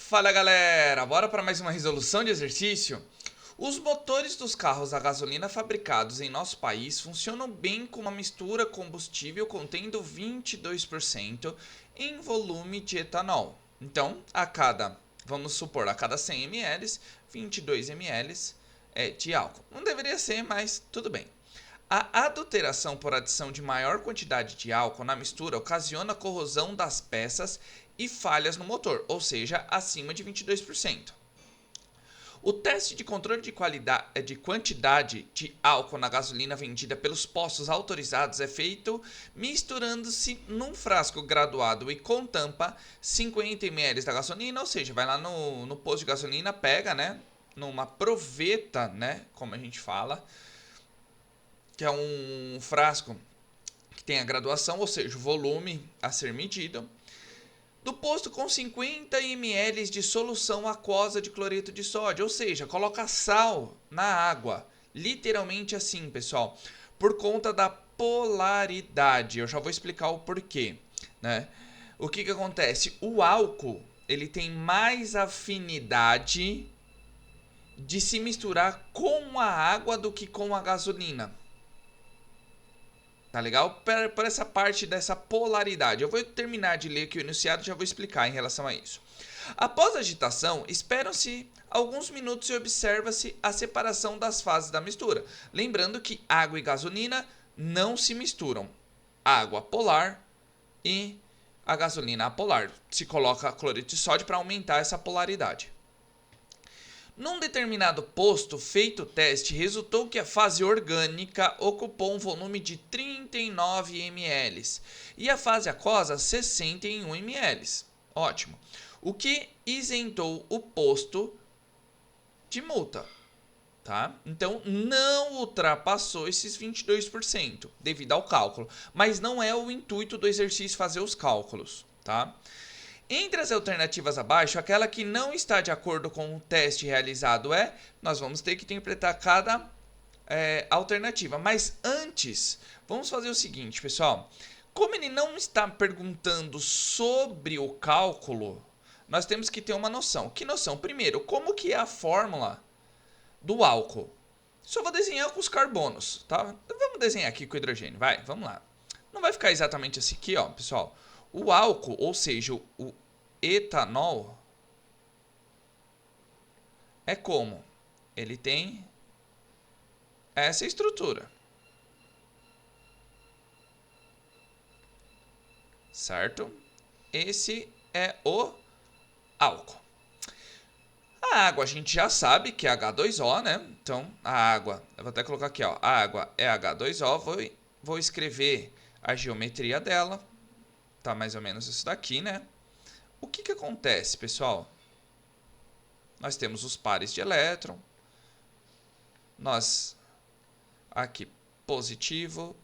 Fala galera, bora para mais uma resolução de exercício? Os motores dos carros a gasolina fabricados em nosso país funcionam bem com uma mistura combustível contendo 22% em volume de etanol. Então, vamos supor, a cada 100 ml, 22 ml de álcool. Não deveria ser, mas tudo bem. A adulteração por adição de maior quantidade de álcool na mistura ocasiona corrosão das peças e falhas no motor, ou seja, acima de 22%. O teste de controle de quantidade de álcool na gasolina vendida pelos postos autorizados é feito misturando-se num frasco graduado e com tampa 50 ml da gasolina, ou seja, vai lá no posto de gasolina, pega, né, numa proveta, né, como a gente fala, que é um frasco que tem a graduação, ou seja, o volume a ser medido, do posto com 50 ml de solução aquosa de cloreto de sódio, ou seja, coloca sal na água, literalmente assim, pessoal, por conta da polaridade. Eu já vou explicar o porquê, né? O que acontece? O álcool, ele tem mais afinidade de se misturar com a água do que com a gasolina. Tá legal? Por essa parte dessa polaridade. Eu vou terminar de ler aqui o enunciado e já vou explicar em relação a isso. Após a agitação, esperam-se alguns minutos e observa-se a separação das fases da mistura. Lembrando que água e gasolina não se misturam. Água polar e a gasolina apolar. Se coloca cloreto de sódio para aumentar essa polaridade. Num determinado posto feito o teste, resultou que a fase orgânica ocupou um volume de 39 ml e a fase aquosa 61 ml. Ótimo. O que isentou o posto de multa. Tá? Então, não ultrapassou esses 22% devido ao cálculo. Mas não é o intuito do exercício fazer os cálculos. Tá? Entre as alternativas abaixo, aquela que não está de acordo com o teste realizado nós vamos ter que interpretar cada alternativa. Mas antes, vamos fazer o seguinte, pessoal. Como ele não está perguntando sobre o cálculo, nós temos que ter uma noção. Que noção? Primeiro, como que é a fórmula do álcool? Só vou desenhar com os carbonos, tá? Então, vamos desenhar aqui com o hidrogênio, vamos lá. Não vai ficar exatamente assim aqui, ó, pessoal. O álcool, ou seja, o etanol, é como? Ele tem essa estrutura. Certo? Esse é o álcool. A água a gente já sabe que é H2O, né? Então, a água, eu vou até colocar aqui, ó, a água é H2O, vou escrever a geometria dela. Tá mais ou menos isso daqui, né? O que acontece, pessoal? Nós temos os pares de elétron. Nós, aqui, positivo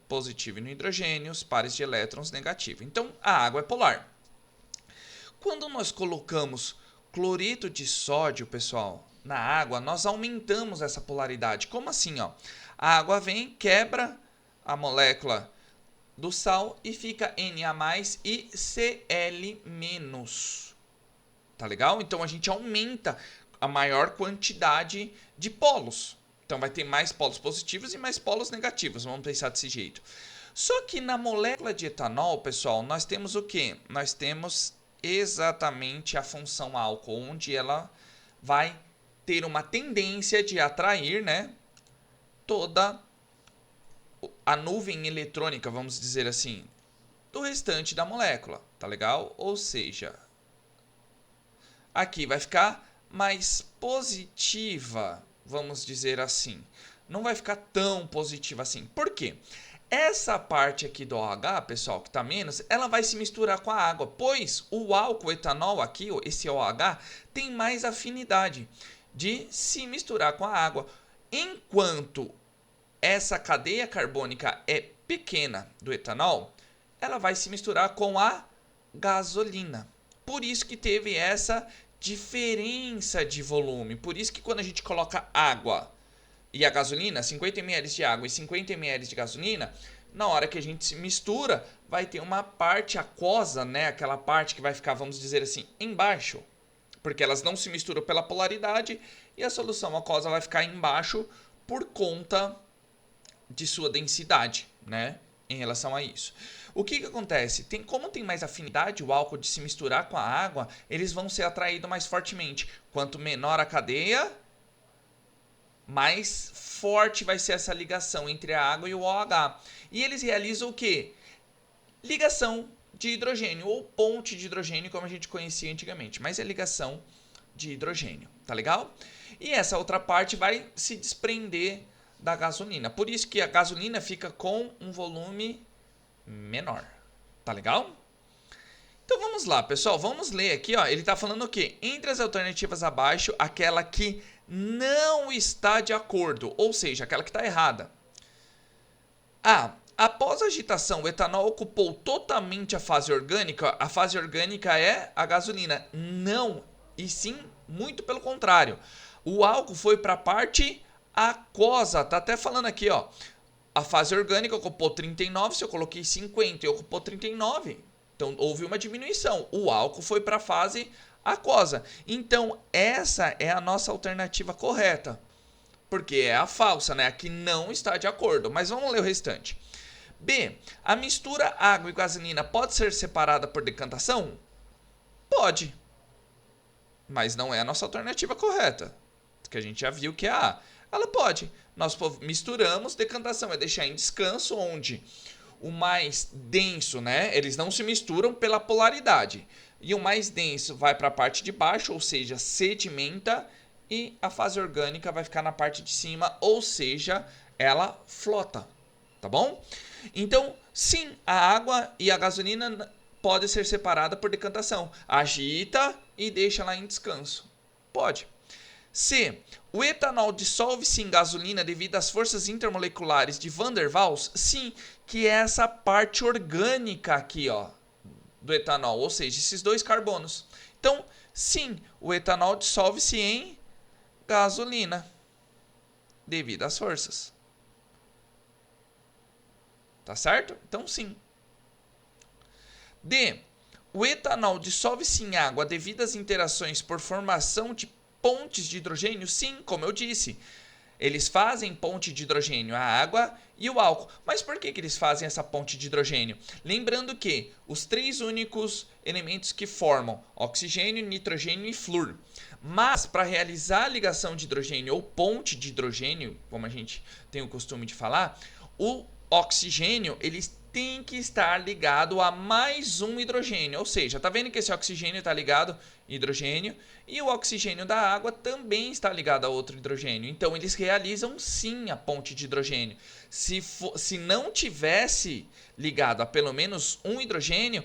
no hidrogênio, os pares de elétrons negativo. Então, a água é polar. Quando nós colocamos cloreto de sódio, pessoal, na água, nós aumentamos essa polaridade. Como assim, ó? A água vem, quebra a molécula do sal e fica Na+ e Cl-. Tá legal? Então a gente aumenta a maior quantidade de polos. Então vai ter mais polos positivos e mais polos negativos. Vamos pensar desse jeito. Só que na molécula de etanol, pessoal, nós temos o quê? Nós temos exatamente a função álcool, onde ela vai ter uma tendência de atrair, né, toda a nuvem eletrônica, vamos dizer assim, do restante da molécula, tá legal? Ou seja, aqui vai ficar mais positiva, vamos dizer assim. Não vai ficar tão positiva assim. Por quê? Essa parte aqui do OH, pessoal, que está menos, ela vai se misturar com a água, pois o álcool etanol aqui, esse OH, tem mais afinidade de se misturar com a água. Enquanto essa cadeia carbônica é pequena do etanol, ela vai se misturar com a gasolina. Por isso que teve essa diferença de volume. Por isso que quando a gente coloca água e a gasolina, 50 ml de água e 50 ml de gasolina, na hora que a gente se mistura, vai ter uma parte aquosa, né? Aquela parte que vai ficar, vamos dizer assim, embaixo. porque elas não se misturam pela polaridade e a solução aquosa vai ficar embaixo por conta de sua densidade, né? Em relação a isso. O que acontece? Como tem mais afinidade o álcool de se misturar com a água, eles vão ser atraídos mais fortemente. Quanto menor a cadeia, mais forte vai ser essa ligação entre a água e o OH. E eles realizam o quê? Ligação de hidrogênio, ou ponte de hidrogênio, como a gente conhecia antigamente. Mas é ligação de hidrogênio, tá legal? E essa outra parte vai se desprender da gasolina. Por isso que a gasolina fica com um volume menor, tá legal? Então vamos lá, pessoal, vamos ler aqui, ó. Ele está falando o quê? Entre as alternativas abaixo, aquela que não está de acordo, ou seja, aquela que está errada. Após a agitação, o etanol ocupou totalmente a fase orgânica. A fase orgânica é a gasolina. Não, e sim, muito pelo contrário. O álcool foi para a parte aquosa. Tá até falando aqui, ó. A fase orgânica ocupou 39, se eu coloquei 50 e ocupou 39. Então, houve uma diminuição. O álcool foi para a fase aquosa. Então, essa é a nossa alternativa correta. Porque é a falsa, né? A que não está de acordo. Mas vamos ler o restante. B. A mistura água e gasolina pode ser separada por decantação? Pode. Mas não é a nossa alternativa correta. Que a gente já viu que é a A. Ela pode. Nós misturamos, decantação é deixar em descanso, onde o mais denso, né? Eles não se misturam pela polaridade. E o mais denso vai para a parte de baixo, ou seja, sedimenta, e a fase orgânica vai ficar na parte de cima, ou seja, ela flota. Tá bom? Então, sim, a água e a gasolina podem ser separadas por decantação. Agita e deixa lá em descanso. Pode. C. O etanol dissolve-se em gasolina devido às forças intermoleculares de Van der Waals? Sim, que é essa parte orgânica aqui, ó, do etanol, ou seja, esses dois carbonos. Então, sim, o etanol dissolve-se em gasolina devido às forças. Tá certo? Então, sim. D. O etanol dissolve-se em água devido às interações por formação de pontes de hidrogênio? Sim, como eu disse. Eles fazem ponte de hidrogênio, a água e o álcool. Mas por que eles fazem essa ponte de hidrogênio? Lembrando que os três únicos elementos que formam oxigênio, nitrogênio e flúor. Mas para realizar a ligação de hidrogênio ou ponte de hidrogênio, como a gente tem o costume de falar, o oxigênio, eles têm que estar ligado a mais um hidrogênio. Ou seja, tá vendo que esse oxigênio está ligado a hidrogênio e o oxigênio da água também está ligado a outro hidrogênio. Então, eles realizam sim a ponte de hidrogênio. Se não tivesse ligado a pelo menos um hidrogênio,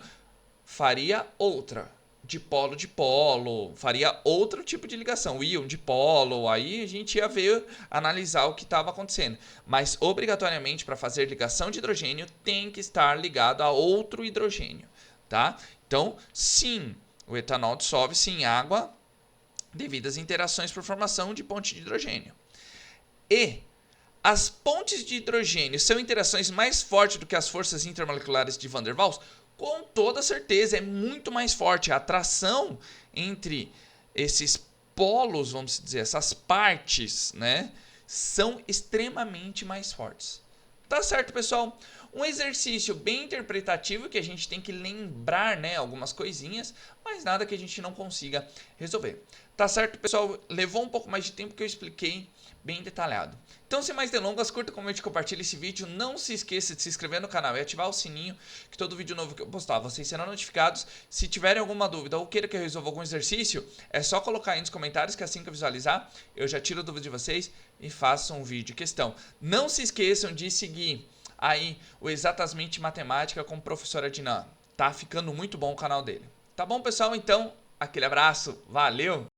faria outra. De polo, faria outro tipo de ligação, íon de polo, aí a gente ia ver, analisar o que estava acontecendo. Mas, obrigatoriamente, para fazer ligação de hidrogênio, tem que estar ligado a outro hidrogênio, tá? Então, sim, o etanol dissolve-se em água devido às interações por formação de ponte de hidrogênio. E as pontes de hidrogênio são interações mais fortes do que as forças intermoleculares de Van der Waals? Com toda certeza, é muito mais forte. A atração entre esses polos, vamos dizer, essas partes, né, são extremamente mais fortes. Tá certo, pessoal? Um exercício bem interpretativo que a gente tem que lembrar, né, algumas coisinhas, mas nada que a gente não consiga resolver. Tá certo, pessoal? Levou um pouco mais de tempo que eu expliquei bem detalhado. Então, sem mais delongas, curta, comente e compartilhe esse vídeo. Não se esqueça de se inscrever no canal e ativar o sininho, que todo vídeo novo que eu postar, vocês serão notificados. Se tiverem alguma dúvida ou queira que eu resolva algum exercício, é só colocar aí nos comentários que assim que eu visualizar, eu já tiro a dúvida de vocês e faço um vídeo questão. Não se esqueçam de seguir aí o Exatamente Matemática com o professor Adnan. Tá ficando muito bom o canal dele. Tá bom, pessoal? Então, aquele abraço. Valeu!